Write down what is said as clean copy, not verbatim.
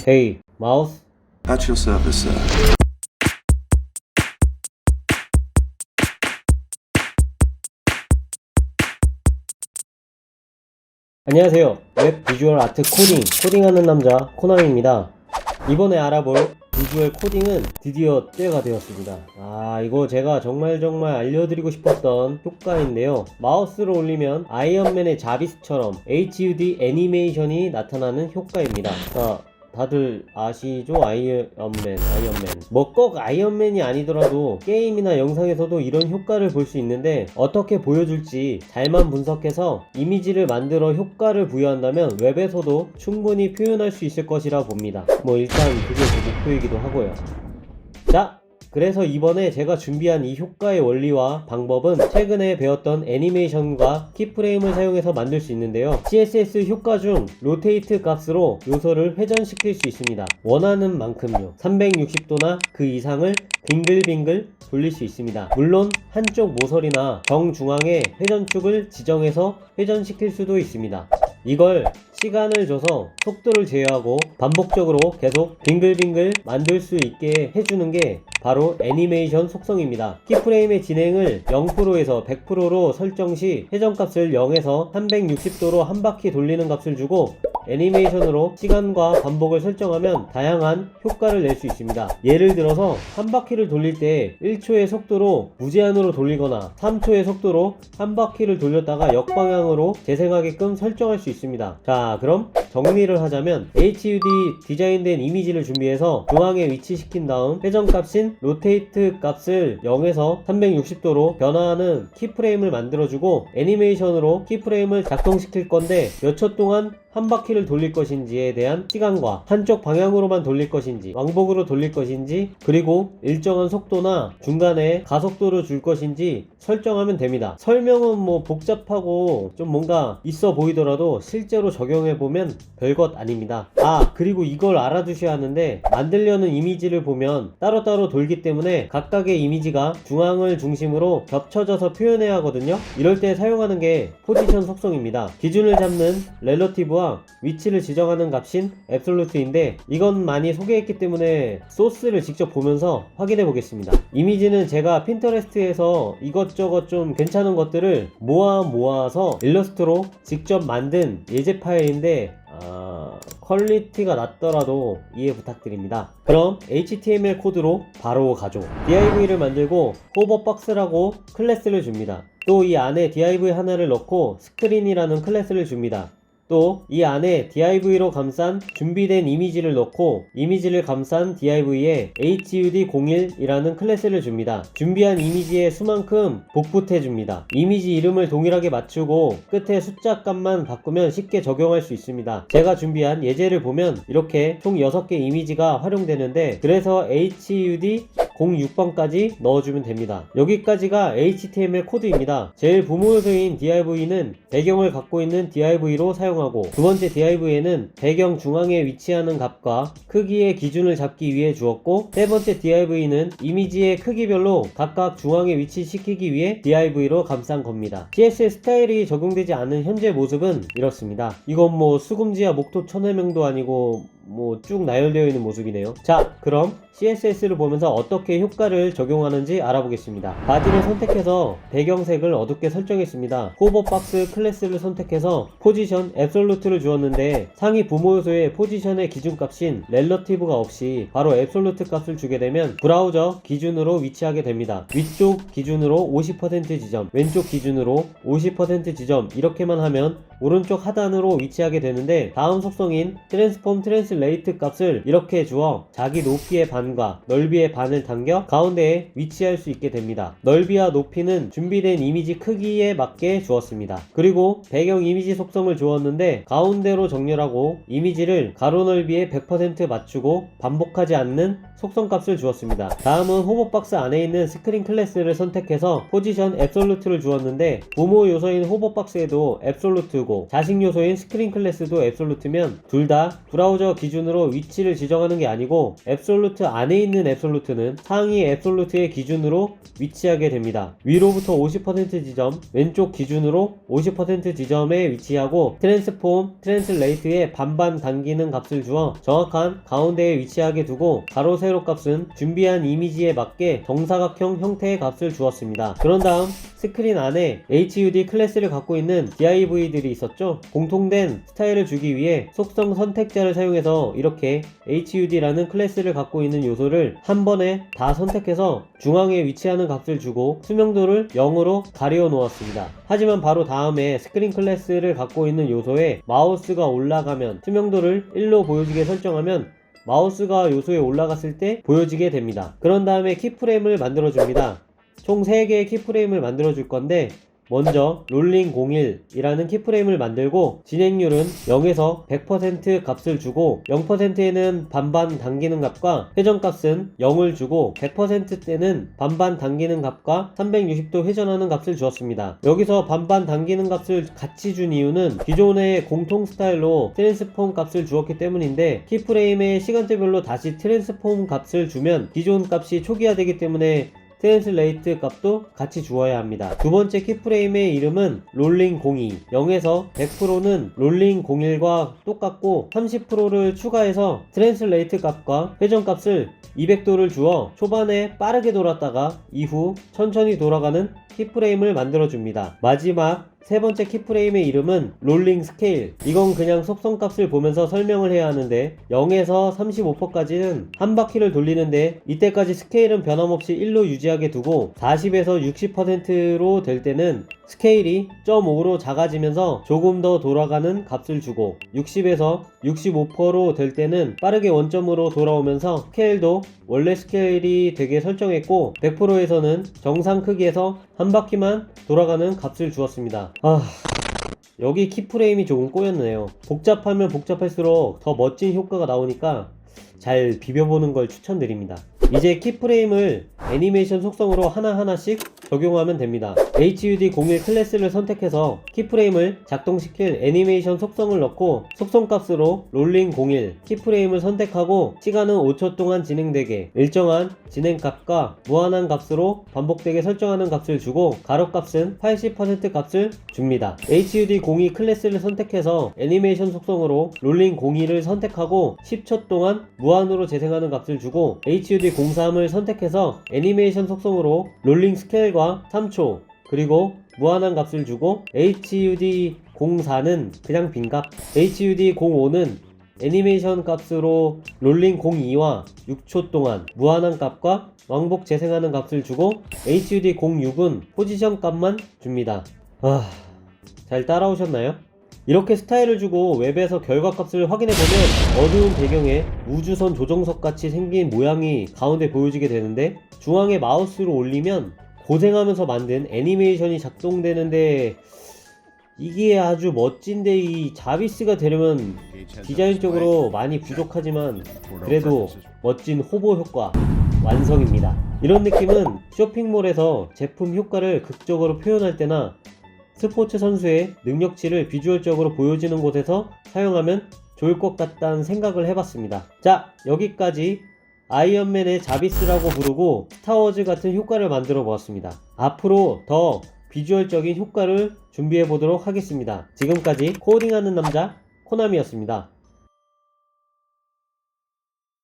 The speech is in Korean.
K 마우스. At your service, sir. 안녕하세요. 웹 비주얼 아트 코딩하는 남자 코남입니다. 이번에 알아볼 비주얼 코딩은 드디어 때가 되었습니다. 이거 제가 정말 알려드리고 싶었던 효과인데요. 마우스를 올리면 아이언맨의 자비스처럼 HUD 애니메이션이 나타나는 효과입니다. 다들 아시죠? 아이언맨. 뭐 꼭 아이언맨이 아니더라도 게임이나 영상에서도 이런 효과를 볼 수 있는데, 어떻게 보여줄지 잘만 분석해서 이미지를 만들어 효과를 부여한다면 웹에서도 충분히 표현할 수 있을 것이라 봅니다. 일단 그게 제 목표이기도 하고요. 자, 그래서 이번에 제가 준비한 이 효과의 원리와 방법은 최근에 배웠던 애니메이션과 키프레임을 사용해서 만들 수 있는데요. CSS 효과 중 로테이트 값으로 요소를 회전시킬 수 있습니다. 원하는 만큼요. 360도나 그 이상을 빙글빙글 돌릴 수 있습니다. 물론 한쪽 모서리나 정중앙에 회전축을 지정해서 회전시킬 수도 있습니다. 이걸 시간을 줘서 속도를 제어하고 반복적으로 계속 빙글빙글 만들 수 있게 해주는 게 바로 애니메이션 속성입니다. 키프레임의 진행을 0%에서 100%로 설정 시 회전값을 0에서 360도로 한 바퀴 돌리는 값을 주고 애니메이션으로 시간과 반복을 설정하면 다양한 효과를 낼 수 있습니다. 예를 들어서 한 바퀴를 돌릴 때 1초의 속도로 무제한으로 돌리거나 3초의 속도로 한 바퀴를 돌렸다가 역방향으로 재생하게끔 설정할 수 있습니다. 자, 그럼 정리를 하자면 HUD 디자인된 이미지를 준비해서 중앙에 위치시킨 다음 회전값인 로테이트 값을 0에서 360도로 변화하는 키프레임을 만들어주고 애니메이션으로 키프레임을 작동시킬 건데 몇 초 동안 한 바퀴를 돌릴 것인지에 대한 시간과 한쪽 방향으로만 돌릴 것인지 왕복으로 돌릴 것인지 그리고 일정한 속도나 중간에 가속도를 줄 것인지 설정하면 됩니다. 설명은 복잡하고 좀 뭔가 있어 보이더라도 실제로 적용해보면 별것 아닙니다. 그리고 이걸 알아두셔야 하는데, 만들려는 이미지를 보면 따로따로 돌기 때문에 각각의 이미지가 중앙을 중심으로 겹쳐져서 표현해야 하거든요. 이럴 때 사용하는 게 포지션 속성입니다. 기준을 잡는 렐러티브와 위치를 지정하는 값인 앱솔루트인데, 이건 많이 소개했기 때문에 소스를 직접 보면서 확인해 보겠습니다. 이미지는 제가 핀터레스트에서 이것저것 좀 괜찮은 것들을 모아서 일러스트로 직접 만든 예제 파일인데 퀄리티가 낮더라도 이해 부탁드립니다. 그럼 HTML 코드로 바로 가죠. div를 만들고 호버박스라고 클래스를 줍니다. 또 이 안에 div 하나를 넣고 스크린이라는 클래스를 줍니다. 또 이 안에 div로 감싼 준비된 이미지를 넣고 이미지를 감싼 div에 HUD01이라는 클래스를 줍니다. 준비한 이미지의 수만큼 복붙해 줍니다. 이미지 이름을 동일하게 맞추고 끝에 숫자 값만 바꾸면 쉽게 적용할 수 있습니다. 제가 준비한 예제를 보면 이렇게 총 6개 이미지가 활용되는데, 그래서 HUD 06번까지 넣어주면 됩니다. 여기까지가 HTML 코드입니다. 제일 부모 요소인 div는 배경을 갖고 있는 div로 사용하고, 두 번째 div에는 배경 중앙에 위치하는 값과 크기의 기준을 잡기 위해 주었고, 세 번째 div는 이미지의 크기별로 각각 중앙에 위치시키기 위해 div로 감싼 겁니다. CSS 스타일이 적용되지 않은 현재 모습은 이렇습니다. 이건 수금지와 목도 천해명도 아니고 쭉 나열되어 있는 모습이네요. 자, 그럼 CSS를 보면서 어떻게 효과를 적용하는지 알아보겠습니다. 바디를 선택해서 배경색을 어둡게 설정했습니다. 호버박스 클래스를 선택해서 포지션 앱솔루트를 주었는데, 상위 부모 요소의 포지션의 기준값인 렐러티브가 없이 바로 앱솔루트 값을 주게 되면 브라우저 기준으로 위치하게 됩니다. 위쪽 기준으로 50% 지점, 왼쪽 기준으로 50% 지점, 이렇게만 하면 오른쪽 하단으로 위치하게 되는데, 다음 속성인 트랜스폼 트랜슬레이트 값을 이렇게 주어 자기 높이의 반과 넓이의 반을 당겨 가운데에 위치할 수 있게 됩니다. 넓이와 높이는 준비된 이미지 크기에 맞게 주었습니다. 그리고 배경 이미지 속성을 주었는데, 가운데로 정렬하고 이미지를 가로 넓이에 100% 맞추고 반복하지 않는 속성 값을 주었습니다. 다음은 호버박스 안에 있는 스크린 클래스를 선택해서 포지션 앱솔루트를 주었는데, 부모 요소인 호버박스에도 앱솔루트고 앱솔루트고 자식 요소인 스크린 클래스도 앱솔루트면 둘 다 브라우저 기준으로 위치를 지정하는 게 아니고 앱솔루트 안에 있는 앱솔루트는 상위 앱솔루트의 기준으로 위치하게 됩니다. 위로부터 50% 지점, 왼쪽 기준으로 50% 지점에 위치하고 트랜스폼, 트랜슬레이트에 반반 당기는 값을 주어 정확한 가운데에 위치하게 두고 가로 세로 값은 준비한 이미지에 맞게 정사각형 형태의 값을 주었습니다. 그런 다음 스크린 안에 HUD 클래스를 갖고 있는 DIV들이 있었죠. 공통된 스타일을 주기 위해 속성 선택자를 사용해서 이렇게 HUD라는 클래스를 갖고 있는 요소를 한 번에 다 선택해서 중앙에 위치하는 값을 주고 투명도를 0으로 가려 놓았습니다. 하지만 바로 다음에 스크린 클래스를 갖고 있는 요소에 마우스가 올라가면 투명도를 1로 보여지게 설정하면 마우스가 요소에 올라갔을 때 보여지게 됩니다. 그런 다음에 키프레임을 만들어 줍니다. 총 3개의 키프레임을 만들어 줄 건데 먼저 롤링01이라는 키프레임을 만들고 진행률은 0에서 100% 값을 주고 0%에는 반반 당기는 값과 회전값은 0을 주고 100% 때는 반반 당기는 값과 360도 회전하는 값을 주었습니다. 여기서 반반 당기는 값을 같이 준 이유는 기존의 공통 스타일로 트랜스폼 값을 주었기 때문인데 키프레임의 시간대별로 다시 트랜스폼 값을 주면 기존 값이 초기화되기 때문에 트랜슬레이트 값도 같이 주어야 합니다. 두 번째 키프레임의 이름은 롤링02. 0에서 100%는 롤링01과 똑같고 30%를 추가해서 트랜슬레이트 값과 회전 값을 200도를 주어 초반에 빠르게 돌았다가 이후 천천히 돌아가는 키프레임을 만들어줍니다. 마지막 세 번째 키프레임의 이름은 롤링 스케일. 이건 그냥 속성값을 보면서 설명을 해야 하는데 0에서 35%까지는 한 바퀴를 돌리는데 이때까지 스케일은 변함없이 1로 유지하게 두고 40에서 60%로 될 때는 스케일이 0.5로 작아지면서 조금 더 돌아가는 값을 주고 60에서 65%로 될 때는 빠르게 원점으로 돌아오면서 스케일도 원래 스케일이 되게 설정했고 100%에서는 정상 크기에서 한 바퀴만 돌아가는 값을 주었습니다. 여기 키프레임이 조금 꼬였네요. 복잡하면 복잡할수록 더 멋진 효과가 나오니까 잘 비벼보는 걸 추천드립니다. 이제 키프레임을 애니메이션 속성으로 하나하나씩 적용하면 됩니다. HUD01 클래스를 선택해서 키프레임을 작동시킬 애니메이션 속성을 넣고 속성값으로 롤링01 키프레임을 선택하고 시간은 5초 동안 진행되게 일정한 진행값과 무한한 값으로 반복되게 설정하는 값을 주고 가로값은 80% 값을 줍니다. HUD02 클래스를 선택해서 애니메이션 속성으로 롤링02를 선택하고 10초 동안 무한으로 재생하는 값을 주고 HUD03을 선택해서 애니메이션 속성으로 롤링 스케일과 3초 그리고 무한한 값을 주고 HUD04는 그냥 빈값, HUD05는 애니메이션 값으로 롤링 02와 6초 동안 무한한 값과 왕복 재생하는 값을 주고 HUD06은 포지션 값만 줍니다. 잘 따라오셨나요? 이렇게 스타일을 주고 웹에서 결과값을 확인해보면 어두운 배경에 우주선 조정석 같이 생긴 모양이 가운데 보여지게 되는데 중앙에 마우스로 올리면 고생하면서 만든 애니메이션이 작동되는데 이게 아주 멋진데 이 자비스가 되려면 디자인적으로 많이 부족하지만 그래도 멋진 호보 효과 완성입니다. 이런 느낌은 쇼핑몰에서 제품 효과를 극적으로 표현할 때나 스포츠 선수의 능력치를 비주얼적으로 보여주는 곳에서 사용하면 좋을 것 같다는 생각을 해봤습니다. 자, 여기까지 아이언맨의 자비스라고 부르고 스타워즈 같은 효과를 만들어 보았습니다. 앞으로 더 비주얼적인 효과를 준비해 보도록 하겠습니다. 지금까지 코딩하는 남자 코나미였습니다.